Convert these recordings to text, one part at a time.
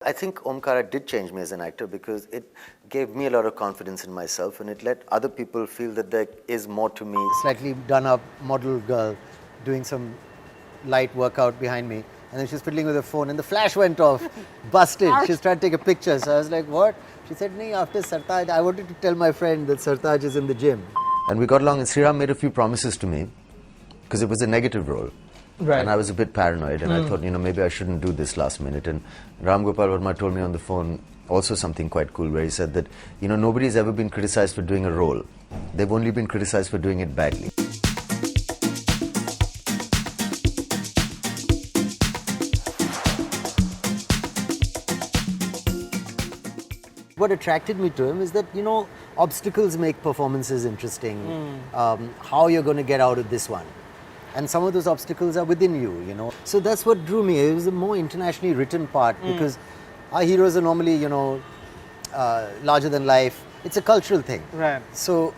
I think OMKARA did change me as an actor because it gave me a lot of confidence in myself and it let other people feel that there is more to me. Slightly done up model girl doing some light workout behind me, and then she's fiddling with her phone and the flash went off, busted. She's trying to take a picture, so I was like, what? She said, "Nee, after Sartaj, I wanted to tell my friend that Sartaj is in the gym." And we got along and Sriram made a few promises to me because it was a negative role. Right. And I was a bit paranoid and I thought, maybe I shouldn't do this last minute. And Ram Gopal Verma told me on the phone also something quite cool where he said that, nobody's ever been criticized for doing a role. They've only been criticized for doing it badly. What attracted me to him is that, obstacles make performances interesting. How you're going to get out of this one. And some of those obstacles are within you, So that's what drew me. It was a more internationally written part because our heroes are normally, larger than life. It's a cultural thing. Right. So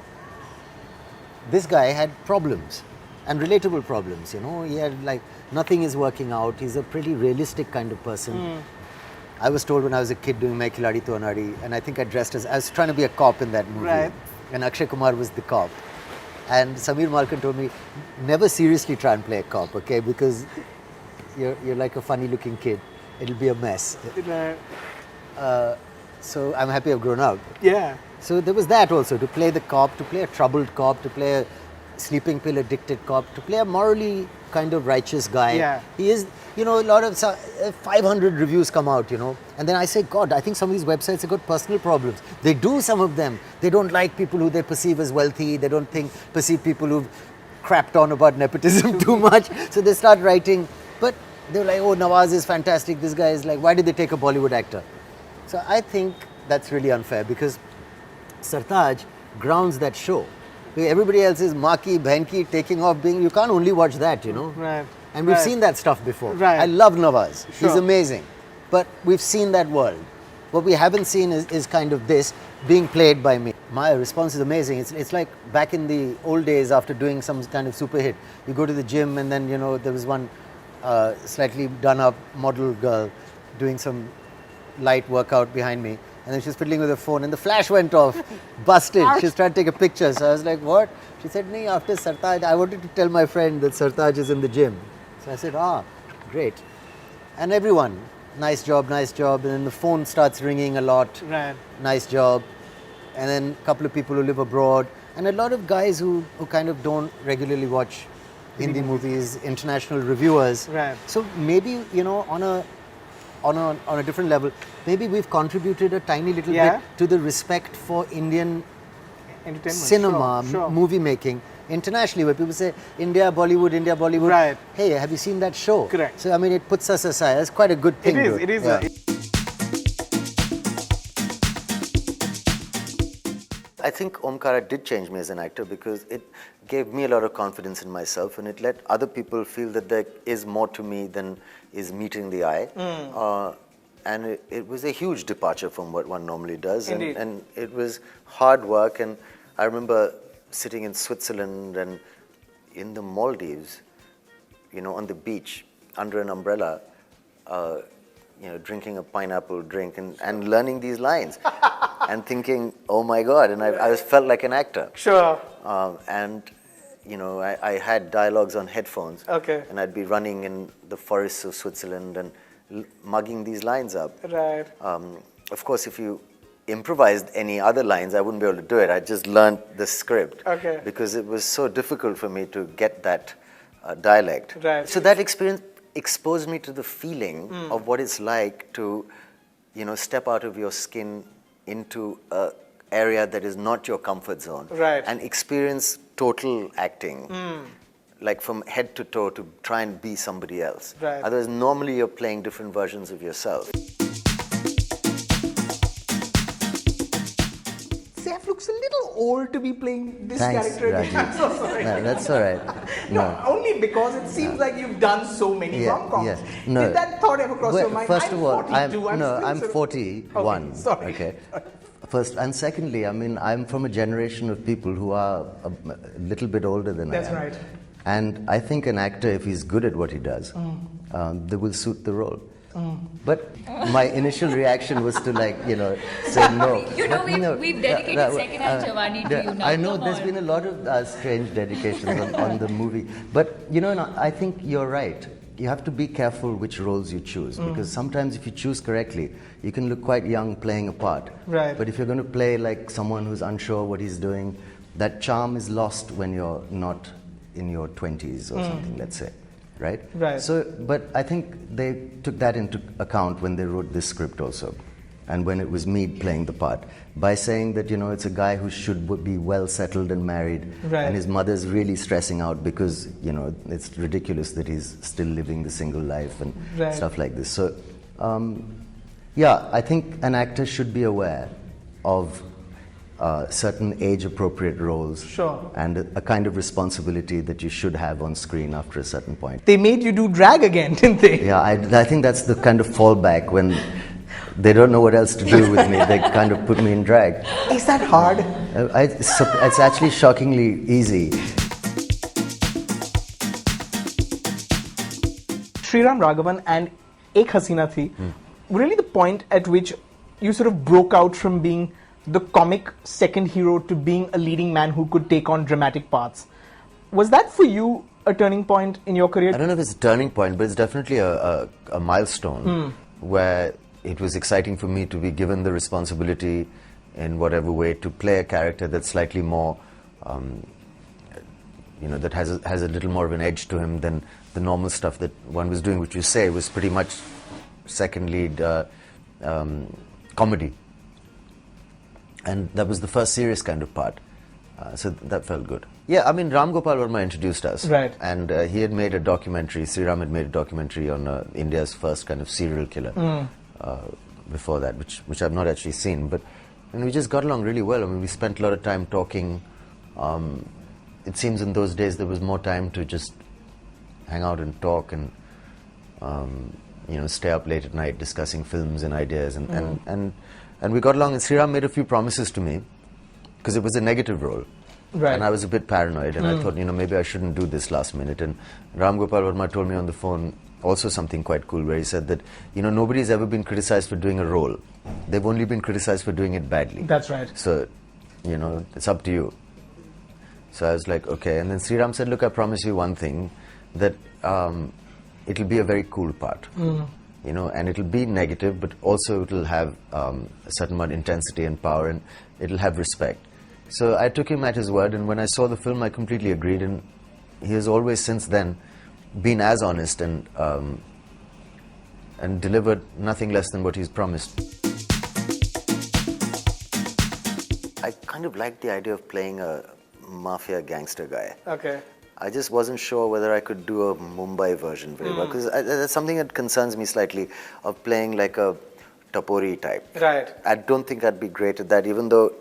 this guy had problems and relatable problems, He had nothing is working out. He's a pretty realistic kind of person. I was told when I was a kid doing Main Khiladi To Anari, and I think I dressed as, I was trying to be a cop in that movie. Right. And Akshay Kumar was the cop. And Samir Malkan told me, never seriously try and play a cop, okay? Because you're like a funny looking kid. It'll be a mess. Right. So I'm happy I've grown up. Yeah. So there was that also, to play the cop, to play a troubled cop, to play a sleeping pill addicted cop, to play a morally kind of righteous guy. Yeah. He is, a lot of 500 reviews come out, and then I say, God, I think some of these websites have got personal problems. They do, some of them. They don't like people who they perceive as wealthy. They don't perceive people who've crapped on about nepotism too much. So they start writing, but they're like, oh, Nawaz is fantastic. This guy is like, why did they take a Bollywood actor? So I think that's really unfair because Sartaj grounds that show. Everybody else is Maki, Bhanki, taking off, you can't only watch that, Right. And we've seen that stuff before. Right. I love Nawaz. Sure. He's amazing. But we've seen that world. What we haven't seen is kind of this being played by me. My response is amazing. It's like back in the old days after doing some kind of super hit. You go to the gym and then, there was one slightly done up model girl doing some light workout behind me. And then she's fiddling with her phone and the flash went off, busted. She's trying to take a picture. So I was like, what? She said, nee, after Sartaj, I wanted to tell my friend that Sartaj is in the gym. So I said, great. And everyone, nice job, nice job. And then the phone starts ringing a lot. Right. Nice job. And then a couple of people who live abroad. And a lot of guys who kind of don't regularly watch Hindi movies, international reviewers. Right. So maybe, on a different level, maybe we've contributed a tiny little bit to the respect for Indian Entertainment. cinema, Sure. movie making internationally, where people say India, Bollywood, India, Bollywood. Right. Hey, have you seen that show? Correct. So it puts us aside. That's quite a good thing. It is. Yeah. I think OMKARA did change me as an actor because it gave me a lot of confidence in myself and it let other people feel that there is more to me than is meeting the eye. And it was a huge departure from what one normally does. Indeed. And it was hard work. And I remember sitting in Switzerland and in the Maldives, on the beach under an umbrella, drinking a pineapple drink and learning these lines and thinking, oh my God, and I felt like an actor. Sure. I had dialogues on headphones. Okay. And I'd be running in the forests of Switzerland and mugging these lines up. Right. Of course, if you improvised any other lines, I wouldn't be able to do it. I just learned the script. Okay. Because it was so difficult for me to get that dialect. Right. So that experience exposed me to the feeling of what it's like to, step out of your skin into an area that is not your comfort zone. Right. And experience total acting. Like from head to toe to try and be somebody else. Right. Otherwise, normally you're playing different versions of yourself. Saif looks a little old to be playing this Thanks, character. Rajiv. I'm so sorry. No, that's all right. No, only because it seems like you've done so many rom-coms. Yes. No. Did that thought ever cross your mind? First of all, I'm 42, 41. Okay, sorry. Okay. First, and secondly, I'm from a generation of people who are a little bit older than I am. That's right. And I think an actor, if he's good at what he does, they will suit the role. But my initial reaction was to say no. You know, But, we've dedicated Second Hand Jawani to you now. I know Come there's on. been a lot of strange dedications on the movie. But, I think you're right. You have to be careful which roles you choose, because sometimes if you choose correctly, you can look quite young playing a part. Right. But if you're going to play like someone who's unsure what he's doing, that charm is lost when you're not in your 20s or something, let's say. Right? Right. So, but I think they took that into account when they wrote this script also, and when it was me playing the part, by saying that it's a guy who should be well settled and married, Right. and his mother's really stressing out because it's ridiculous that he's still living the single life and Right. stuff like this. So, I think an actor should be aware of certain age-appropriate roles, Sure. and a kind of responsibility that you should have on screen after a certain point. They made you do drag again, didn't they? Yeah, I think that's the kind of fallback when they don't know what else to do with me. They kind of put me in drag. Is that hard? It's actually shockingly easy. Sriram Raghavan and Ek Hasina Thi were really the point at which you sort of broke out from being the comic second hero to being a leading man who could take on dramatic parts. Was that for you a turning point in your career? I don't know if it's a turning point, but it's definitely a milestone where it was exciting for me to be given the responsibility in whatever way to play a character that's slightly more, that has a little more of an edge to him than the normal stuff that one was doing, which you say was pretty much second lead comedy. And that was the first serious kind of part. So that felt good. Yeah, I mean, Ram Gopal Verma introduced us. Right. And he had made a documentary, Sriram had made a documentary on India's first kind of serial killer before that, which I've not actually seen. But we just got along really well. I mean, we spent a lot of time talking. It seems in those days there was more time to just hang out and talk and, stay up late at night discussing films and ideas. And we got along, and Sriram made a few promises to me, because it was a negative role. Right. And I was a bit paranoid, and I thought, maybe I shouldn't do this last minute. And Ram Gopal Verma told me on the phone also something quite cool, where he said that, nobody's ever been criticized for doing a role. They've only been criticized for doing it badly. That's right. So, it's up to you. So I was like, okay. And then Sriram said, look, I promise you one thing, that it'll be a very cool part. And it'll be negative, but also it'll have a certain amount of intensity and power, and it'll have respect. So I took him at his word, and when I saw the film, I completely agreed, and he has always since then been as honest and delivered nothing less than what he's promised. I kind of liked the idea of playing a mafia gangster guy. Okay. I just wasn't sure whether I could do a Mumbai version very well, because that's something that concerns me slightly, of playing like a Tapori type. Right. I don't think I'd be great at that, even though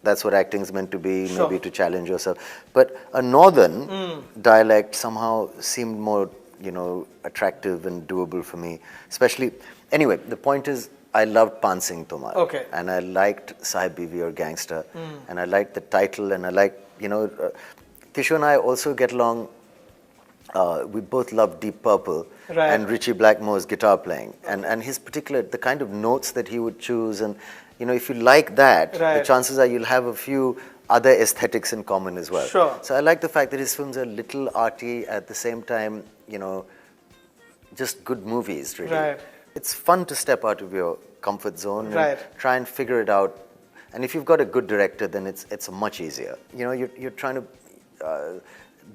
that's what acting's meant to be, Sure. maybe to challenge yourself. But a northern dialect somehow seemed more, attractive and doable for me. Especially, anyway, the point is, I loved Pan Singh Tomar. Okay. And I liked Sahib Bibi or Gangster. And I liked the title, and I liked, Tishu and I also get along. We both love Deep Purple, Right. and Richie Blackmore's guitar playing, and his particular, the kind of notes that he would choose, and if you like that, Right. the chances are you'll have a few other aesthetics in common as well. Sure. So I like the fact that his films are a little arty, at the same time, just good movies, really. Right. It's fun to step out of your comfort zone Right. and try and figure it out. And if you've got a good director, then it's much easier. You're trying to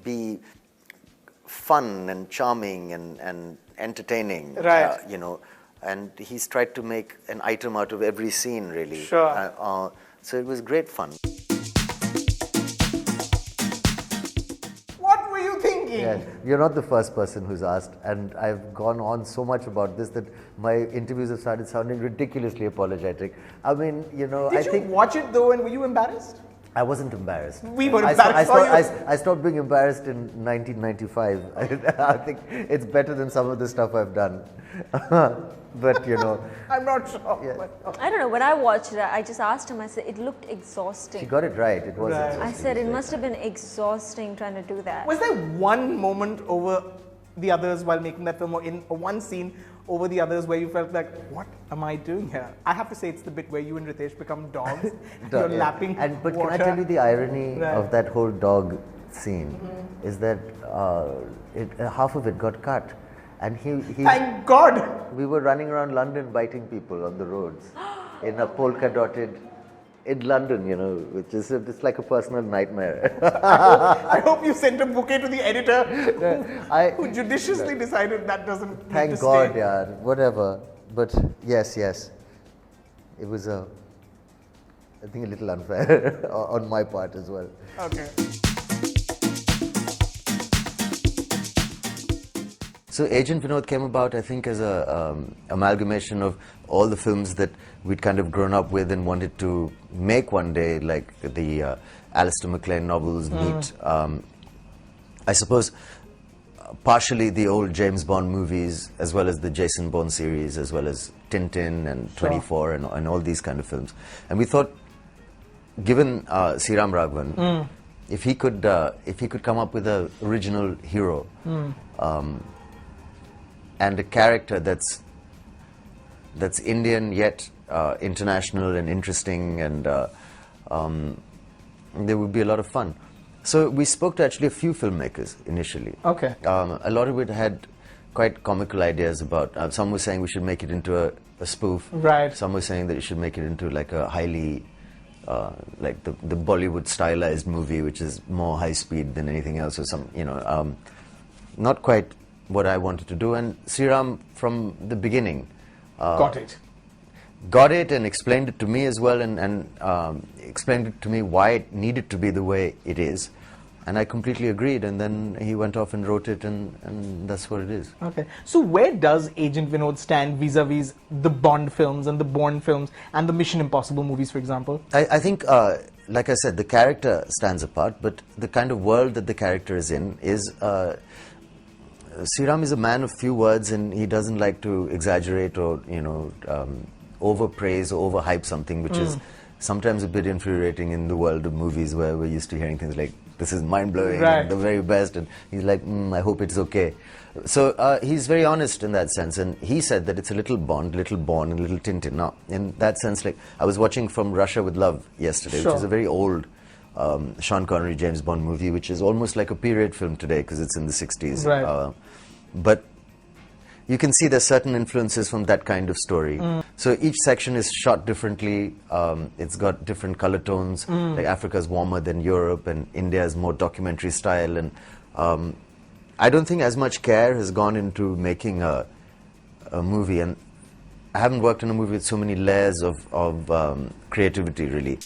be fun and charming and entertaining. Right. And he's tried to make an item out of every scene, really. Sure. So it was great fun. What were you thinking? Yeah, you're not the first person who's asked, and I've gone on so much about this that my interviews have started sounding ridiculously apologetic. I mean, Did you watch it though, and were you embarrassed? I wasn't embarrassed. We were I embarrassed for you. I stopped being embarrassed in 1995. I think it's better than some of the stuff I've done. But, I'm not sure. Yeah. But, I don't know. When I watched it, I just asked him, I said, it looked exhausting. she got it right. It was Right. exhausting. I said, it must have been exhausting trying to do that. was there one moment over the others while making that film, or in one scene over the others where you felt like, what am I doing here? I have to say it's the bit where you and Ritesh become dogs. You're lapping But water. can I tell you the irony Right. of that whole dog scene is that half of it got cut. And he Thank God! we were running around London biting people on the roads in a polka dotted, in London, you know, which is it's like a personal nightmare. I hope you sent a bouquet to the editor who judiciously decided that doesn't need Thank to God, stay. yeah, whatever. But yes, it was I think a little unfair on my part as well. Okay. So Agent Vinod came about, I think, as a amalgamation of all the films that we'd kind of grown up with and wanted to make one day, like the Alistair MacLean novels, meet, I suppose, partially the old James Bond movies, as well as the Jason Bourne series, as well as Tintin and 24 and all these kind of films. And we thought, given Sriram Raghavan, if he could come up with an original hero, and a character that's Indian yet international and interesting, and there would be a lot of fun. So we spoke to actually a few filmmakers initially. Okay. A lot of it had quite comical ideas about. Some were saying we should make it into a spoof. Right. Some were saying that you should make it into like a highly like the Bollywood stylized movie, which is more high speed than anything else, or some, you know, not quite what I wanted to do. And Sriram from the beginning got it and explained it to me as well, and explained it to me why it needed to be the way it is, and I completely agreed. And then he went off and wrote it, and that's what it is. Okay. So where does Agent Vinod stand vis-a-vis the Bond films and the Bourne films and the Mission Impossible movies, for example? I think, like I said, the character stands apart, but the kind of world that the character is in is... Sriram is a man of few words, and he doesn't like to exaggerate or, you know, overpraise or overhype something, which is sometimes a bit infuriating in the world of movies, where we're used to hearing things like, this is mind-blowing, right, and the very best, and he's like, I hope it's okay. So he's very honest in that sense, and he said that it's a little Bond, little Bourne, and little Tintin. Now, in that sense, like, I was watching From Russia with Love yesterday, which is a very old Sean Connery James Bond movie, which is almost like a period film today because it's in the 60s. Right. But you can see there's certain influences from that kind of story. So each section is shot differently. It's got different color tones. Like Africa's warmer than Europe, and India is more documentary style. And I don't think as much care has gone into making a movie. And I haven't worked on a movie with so many layers of creativity, really.